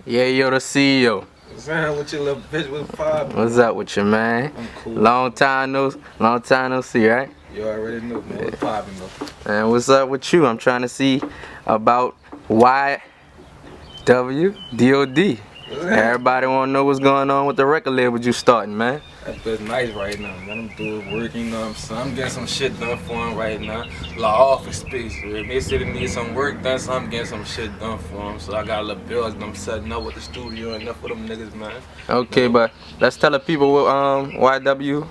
Yayo the CEO. What's up with your little bitch with five? What's up with you, man? I'm cool. Long time no see, right? You already know, man. What's poppin' though? And what's up with you? I'm trying to see about YW D.O.D. Everybody wanna know what's going on with the record label you starting, man. That bitch nice right now, man. I'm doing work, you know what I'm saying? I'm getting some shit done for him right now. Law office space, man. They said they need some work done, so I'm getting some shit done for him. So I got a little bills and I'm setting up with the studio and enough for them niggas, man. Okay, but let's tell the people what YW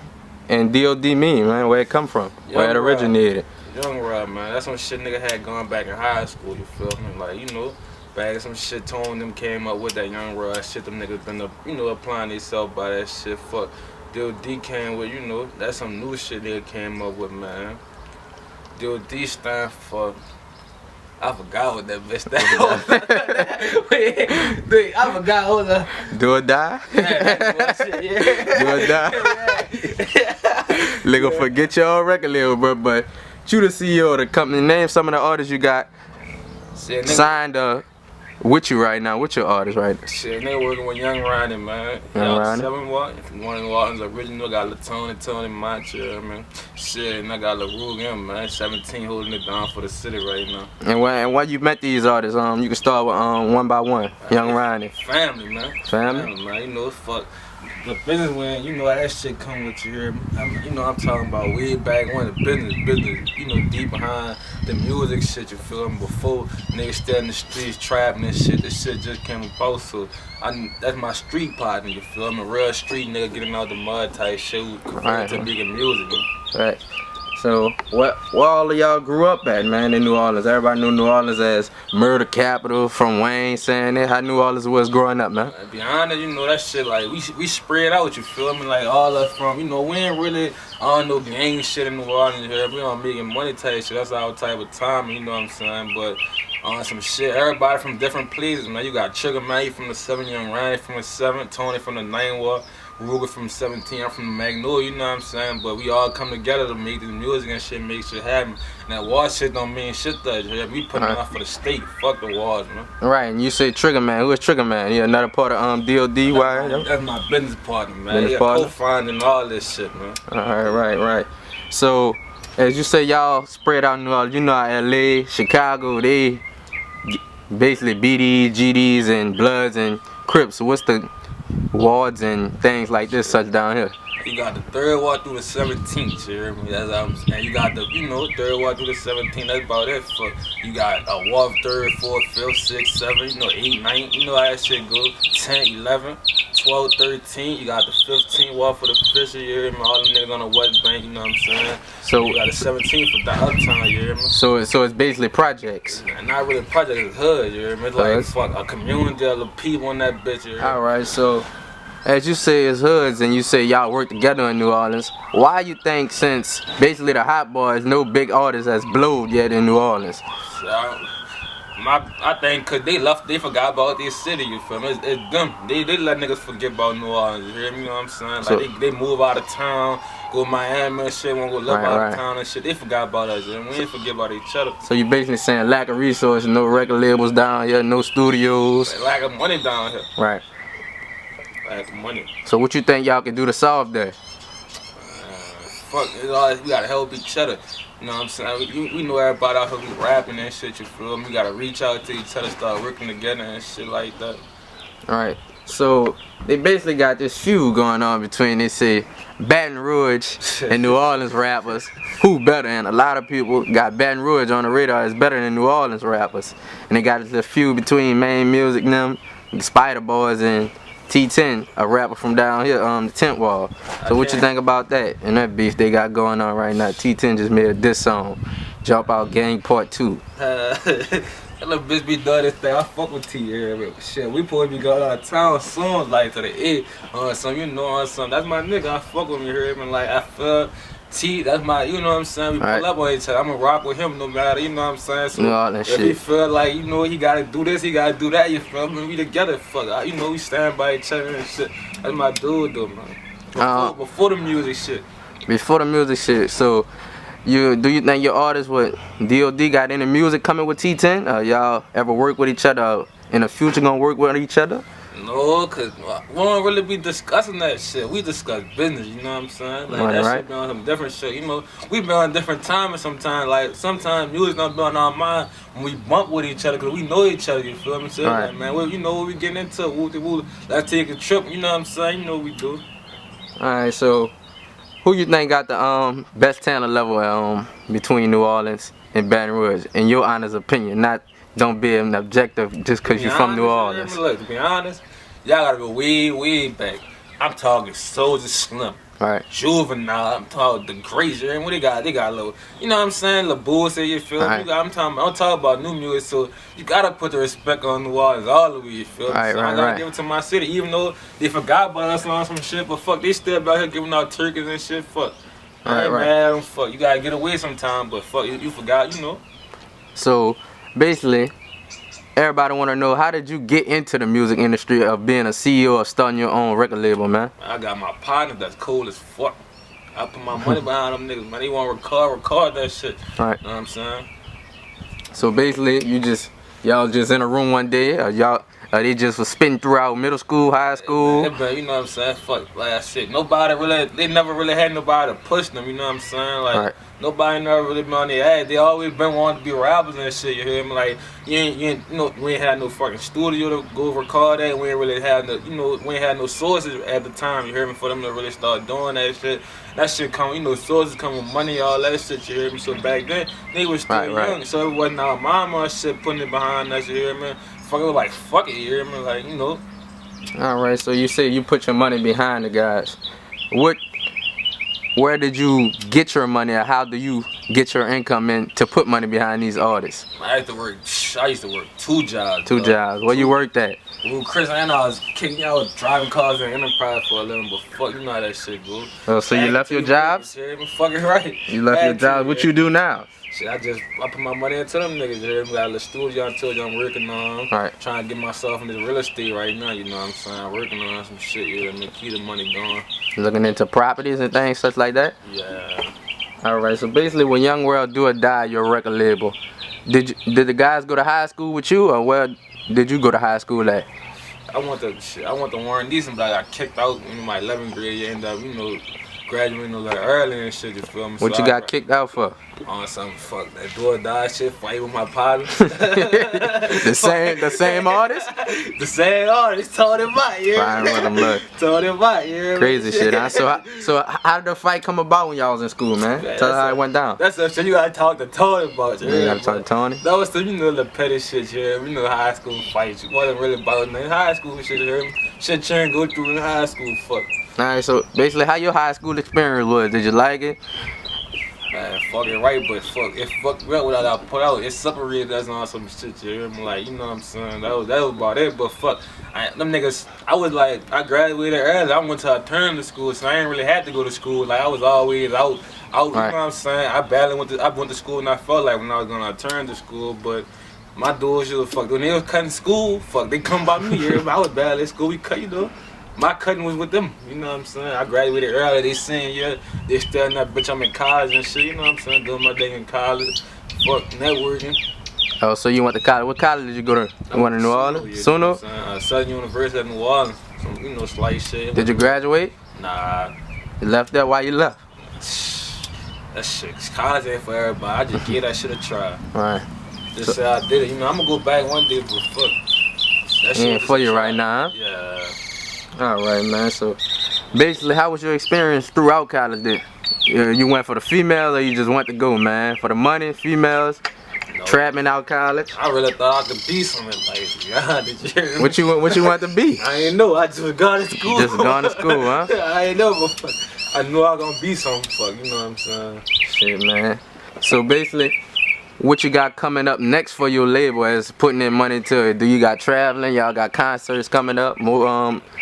and D.O.D mean, man. Where it come from, where it originated. Young Rod, man. That's some shit nigga had going back in high school, you feel me? Like, you know, back some shit Tone them came up with that Young Rod shit. Them niggas been up, you know, applying themselves by that shit. Fuck. D.O.D came with, you know, that's some new shit they came up with, man. D.O.D stand for, I forgot what that bitch stand for. Wait, I forgot what the... Do or die? Yeah, shit, yeah. Do or die? Nigga, forget your own record label, bro, but you the CEO of the company. Name some of the artists you got Shit, signed with you right now. What's your artist right now? Shit, they working with Young Ronnie, man. Young Ronnie? 7 Watt. One of the Walton's original. Got Tony Mancha, man. Shit, and I got LaRue, man. 17 holding it down for the city right now. And when you met these artists, you can start with one by one. Young Ronnie. Family, man. Family, man. You know, fuck. The business when, you know, that shit come with you here. You know, I'm talking about way back when the business, you know, deep behind the music shit, you feel me? Before niggas stay in the streets trapping and shit, this shit just came about. So that's my street partner, you feel me? Real street nigga getting out the mud type shit compared to making music, man. Right. So, where all of y'all grew up at, man, in New Orleans? Everybody knew New Orleans as murder capital from Wayne saying it. How New Orleans was growing up, man? To be honest, you know, that shit, like, we spread out, you feel me? Like, all us from, you know, we ain't really on no gang shit in New Orleans here. We on making money type shit. That's our type of time, you know what I'm saying? But on some shit, everybody from different places, man. You got Trigger, man, you from the 7, Young Ryan from the 7, Tony from the 9 Wall. Ruger from 17, I'm from the Magnolia, you know what I'm saying? But we all come together to make this music and shit, make shit happen. And that wall shit don't mean shit to us. We putting it out for the state. Fuck the walls, man. Right, and you say Trigger Man. Who is Trigger Man? He another part of D.O.D. That's my business partner, man. He co-finding all this shit, man. Right. So, as you say, y'all spread out in New Orleans. You know how L.A., Chicago, they basically BDs, GDs, and Bloods and Crips. So what's the wards and things like this such down here? You got the 3rd ward through the 17th, you hear me? That's and you got the, you know, 3rd ward through the 17th, that's about it. For you got a ward 3rd, 4th, 5th, 6th, 7th, you know, 8, 9, you know how that shit go. 10, 11, 12, 13, you got the 15th ward for the Fisher, you hear me? All the niggas on the West Bank, you know what I'm saying? So you got the 17th for the Uptown, you hear me? So it's basically projects. Not really projects, it's hood, you hear me? It's like fuck a community of the people on that bitch, you hear me? Alright, so as you say it's hoods and you say y'all work together in New Orleans, why you think since basically the Hot Boys, no big artist has blowed yet in New Orleans? I think cause they forgot about this city, you feel me? It's them. They let niggas forget about New Orleans, you hear me? You know what I'm saying? Like so, they move out of town, go to Miami and shit, wanna go live out of town and shit. They forgot about us, and we ain't forget about each other. So you basically saying lack of resources, no record labels down here, no studios. Lack of money down here. Right. Lack of money. So what you think y'all can do to solve that? Fuck, we gotta help each other. You know what I'm saying? We know everybody out here, we rapping and shit, you feel me? We gotta reach out to each other, start working together and shit like that. Alright, so they basically got this feud going on between, they say, Baton Rouge and New Orleans rappers. Who better? And a lot of people got Baton Rouge on the radar as better than New Orleans rappers. And they got this feud between Main Music and them, the Spider Boys and T10, a rapper from down here, the 10th Wall. So what you think about that and that beef they got going on right now? T10 just made a diss song, Jump Out Gang Part 2. That little bitch be doing this thing. I fuck with T here, shit. We supposed to be going out of town soon, like to the 8 or something, you know, or something. That's my nigga. I fuck with me here, man. Like I feel T, that's my, you know what I'm saying? We pull up on each other. I'ma rock with him no matter, you know what I'm saying? So if he feel like, you know, he gotta do this, he gotta do that, you feel me? We together, fuck. You know, we stand by each other and shit. That's my dude though, man. Before the music shit. Before the music shit. So do you think your artists with D.O.D got any music coming with T10? Y'all ever work with each other? in the future gonna work with each other? No, cause we don't really be discussing that shit. We discuss business, you know what I'm saying? Like that shit be on some different shit. You know, we be on different timing sometimes. Like sometimes music don't be on our mind when we bump with each other, cause we know each other. You feel me? So like, man, well, you know what we getting into? Woo, let's take a trip. You know what I'm saying? You know what we do. Alright, so who you think got the best talent level between New Orleans and Baton Rouge, in your honest opinion? Not don't be an objective just cause you're from New Orleans. Look, to be honest, y'all gotta go way back. I'm talking Soulja Slim. Right. Juvenile, I'm talking the greats. What they got? They got a little, you know what I'm saying? La Bourse, you feel me? Right. I'm talking about new music, so you gotta put the respect on New Orleans all the way, you feel me? Right, so I gotta give it to my city, even though they forgot about us on some shit, but fuck, they still out here giving out turkeys and shit, fuck. I ain't mad at them, fuck. You gotta get away sometime, but fuck, you forgot, you know. So, basically, everybody want to know, how did you get into the music industry of being a CEO or starting your own record label, man? I got my partner that's cool as fuck. I put my money behind them niggas, man. They want to record that shit. Right. You know what I'm saying? So basically, y'all just in a room one day, or they just was spitting throughout middle school, high school? Yeah, but you know what I'm saying? Fuck, like I said, they never really had nobody to push them, you know what I'm saying? Like, nobody never really been on their ass. They always been wanting to be rappers and shit, you hear me? Like, we ain't had no fucking studio to go record that. We ain't really had we ain't had no sources at the time, you hear me, for them to really start doing that shit. That shit come, sources come with money, all that shit, you hear me? So back then, they was still young, so it wasn't our mama and shit putting it behind us, you hear me? Fuck it, like, fuck it, you hear me? Like, you know. Alright, so you say you put your money behind the guys. Where did you get your money, or how do you get your income in to put money behind these artists? I used to work 2 jobs. 2 jobs. Where you worked at? Well, Chris and I was kicking out driving cars in Enterprise for a living, but fuck, you know how that shit go. Oh, so you left your jobs? Fucking right. You left your jobs. What you do now? Shit, I put my money into them niggas, you hear me? Got a little studio I told you I'm working on. Right. Trying to get myself into real estate right now, you know what I'm saying? I'm working on some shit, you hear me? Keep the money going. Looking into properties and things such like that? Yeah. Alright, so basically when Young World D.O.D, your record label, did the guys go to high school with you, or where did you go to high school at? I went to Warren Decent, but I got kicked out in my 11th grade. You end up, graduating like early and shit, you feel me? What you got kicked out for? On some fuck that D.O.D shit, fight with my partners. the same artist? The same artist, told him about, yeah. Fine with them, look. Told him about, yeah. Crazy shit, huh? So how did the fight come about when y'all was in school, man? Tell us how it went down. That's the shit you gotta talk to Tony about, yeah. You gotta talk to Tony? That was the, the petty shit, yeah. High school fights. You wasn't really about nothing. High school shit, you heard me? Shit you go through in high school, fuck. Alright, so basically how your high school experience was? Did you like it? Man, fucking right, but fuck, it fucked me up without I put out. It separated us on some shit, you hear me? Like, you know what I'm saying? That was about it, but fuck. Them niggas, I graduated early. I went to alternative school, so I ain't really had to go to school. Like, I was always out, you know what I'm saying? I went to school and I felt like when I was gonna alternative school, but my dudes, fuck, when they was cutting school, fuck, they come by me, you hear me? I was bad at school, we cut, my cutting was with them, you know what I'm saying? I graduated early, they saying, yeah, they still in that bitch, I'm in college and shit, you know what I'm saying? Doing my thing in college, fuck, networking. Oh, so you went to college. What college did you go to? You went to New Orleans? Suno? Southern University of New Orleans, some, slight shit. Did you graduate? Nah. You left there? Why you left? That shit, college ain't for everybody, I just give that shit a try. Right. Just say I did it, I'm gonna go back one day, but fuck. That shit ain't for you right now, huh? Yeah. Alright, man. So basically, how was your experience throughout college then? You went for the females, or you just went to go, man? For the money, females, trapping out college? I really thought I could be something like, yeah, did you hear me? What you want to be? I ain't know, I just gone to school. Just gone to school, huh? I ain't know, but fuck, I knew I was gonna be something, fuck, you know what I'm saying? Shit, man. So basically, what you got coming up next for your label as putting in money to it? Do you got traveling? Y'all got concerts coming up? More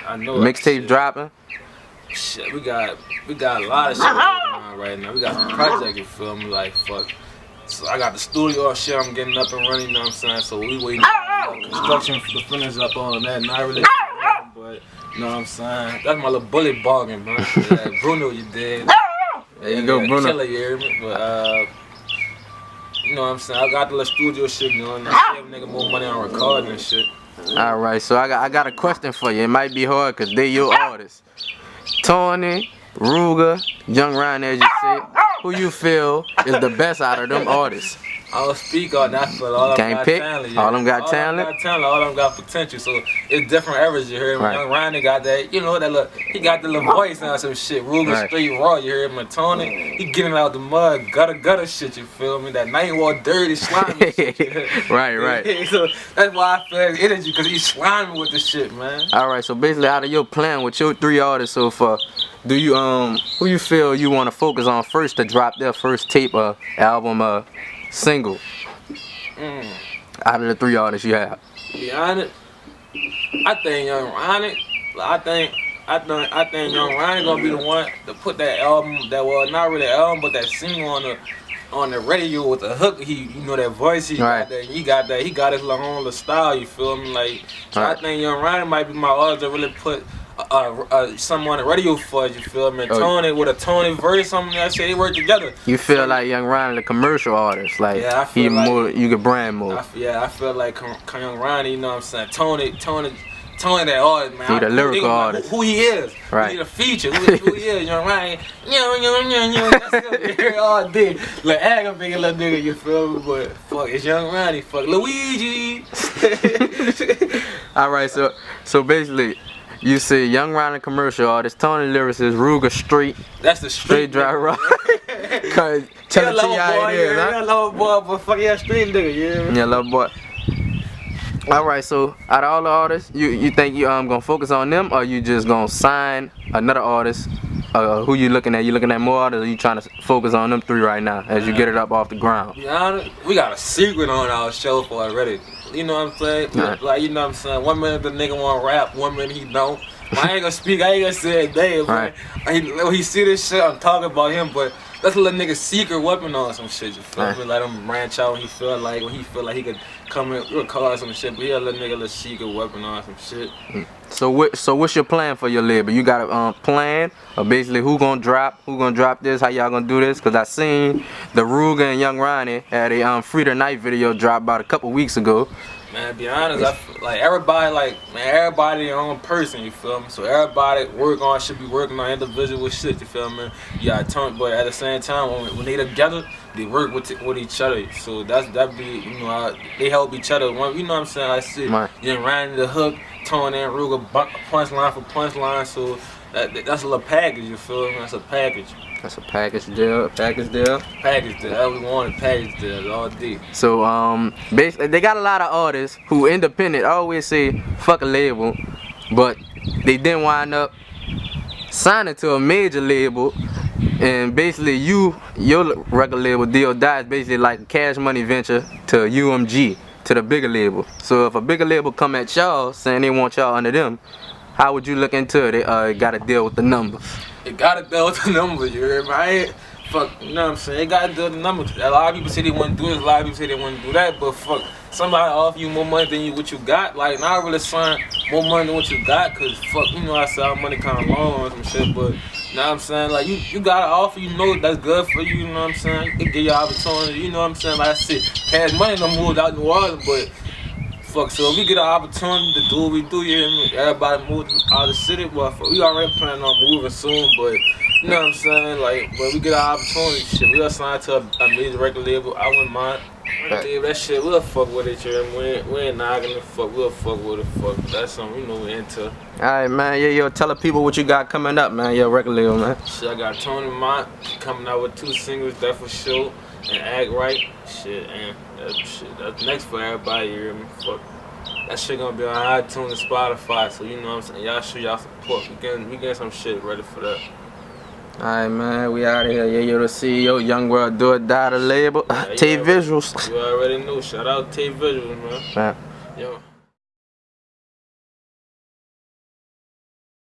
mixtapes dropping? Shit, we got a lot of shit going on right now. We got some project, you feel me? Like, fuck. So I got the studio shit I'm getting up and running, you know what I'm saying? So we waiting on construction to finish up on that. Not really, but you know what I'm saying? That's my little bullet bargain, man. Yeah, Bruno, you did. There you go, Bruno. Killer, you hear me? But you know what I'm saying? I got the little studio shit going. I save nigga more money on recording and shit. Alright, so I got a question for you. It might be hard because they your artists. Tony, Ruger, Young Ryan, as you say, who you feel is the best out of them artists? I will speak on that, but all of them got talent. Yeah. All of them got talent? All of them got potential. So it's different areas, you hear me? Right. Young Ryan got that, you know, that look, he got the little voice and some shit. Ruger straight raw, you hear me? Tony, he getting out the mud, gutter shit, you feel me? That night walk dirty, slimy shit. Right. So that's why I feel his energy, because he's slimy with the shit, man. Alright, so basically out of your plan with your 3 artists so far, do you who you feel you want to focus on first to drop their first tape or album single out of the 3 artists you have? To be honest, I think Young Ryan. I think Young Ryan gonna be the one to put that album, that well not really album, but that single on the radio with the hook. You know that voice he got that. He got his own little style. You feel me? Like so I think Young Ryan might be my artist to really put something on the radio for you, feel me? Tony with a Tony verse, something that shit, they work together. You feel like Young Ryan the commercial artist, like I feel like, more, you could brand more. I feel like Young Ryan, you know what I'm saying? Tony that artist, man. He the lyrical artist. Who he is. Right. He the feature. Who he is, Young Ryan. That's it here all day. Like aggravating little nigga, you feel me? But fuck, it's Young Ryan, he fuck Luigi. Alright, so basically you see Young Ryan commercial artist, Tony lyricist, Ruger street. That's the straight dry rock. Cause tell it to you how it is, huh? Yeah, love boy, but fuck yeah, street nigga, yeah. Yeah, love boy. Alright, so out of all the artists, you think you gonna focus on them, or you just gonna sign another artist? Who you looking at? You looking at more artists, or you trying to focus on them 3 right now as you get it up off the ground? To be honest, we got a secret on our show for already. You know what I'm saying? Like, you know what I'm saying? 1 minute the nigga wanna rap, 1 minute he don't. I ain't gonna speak, I ain't gonna say a day, but when he see this shit, I'm talking about him, but that's a little nigga secret weapon on some shit, you feel me? Let him branch out when he feel like he could come in, record some shit, but he a little secret weapon on some shit. So what's your plan for your label? You got a plan, or basically who gonna drop this, how y'all gonna do this? Cause I seen the Ruger and Young Ronnie had a Free the Night video drop about a couple weeks ago. Man, to be honest, I feel like everybody their own person, you feel me? So everybody should be working on individual shit, you feel me? You got Tony, but at the same time, when they together, they work with each other. So that be, you know, they help each other. You know what I'm saying? I see Young Ryan the hook, Tony and Ruger punchline for punchline. So that's a little package, you feel me? That's a package. That's a package deal. Package deal. That we wanted, package deal all day. So basically they got a lot of artists who independent always say fuck a label, but they didn't wind up signing to a major label. And basically your record label D.O.D is basically like a cash money venture to UMG, to the bigger label. So if a bigger label come at y'all saying they want y'all under them, how would you look into it? They gotta deal with the numbers. It gotta deal with the numbers, you hear me? I ain't, fuck, you know what I'm saying? It gotta deal with the numbers. A lot of people say they wanna do this, a lot of people say they wanna do that, but fuck, somebody offer you more money than what you got. Like, not really sign more money than what you got, cause fuck, you know I said our money kinda long or some shit, but you know what I'm saying? Like, you gotta offer, you know that's good for you, you know what I'm saying? It give you opportunity, you know what I'm saying? Like I said, cash money don't move out New Orleans, but fuck, so if we get an opportunity to do what we do, you hear me? Everybody move out of the city, but we already planning on moving soon, but you know what I'm saying? Like, when we get an opportunity, shit, we'll sign to a major record label. I wouldn't mind. That shit, we'll fuck with it, you hear me? We ain't not gonna fuck, we'll fuck with it, fuck. That's something, you know, we into. Alright, man, yo, tell the people what you got coming up, man, your record label, man. Shit, I got Tony Mont coming out with 2 singles, that for sure, and Act Right. Shit, and that's next for everybody, you hear me? Fuck. That shit gonna be on iTunes and Spotify, so you know what I'm saying? Y'all show y'all support. We getting some shit ready for that. Alright, man, we out of here. Yayo the CEO, Young World, D.O.D the label. Tay Visuals. You already know. Shout out Tay Visuals, man. Man. Yo.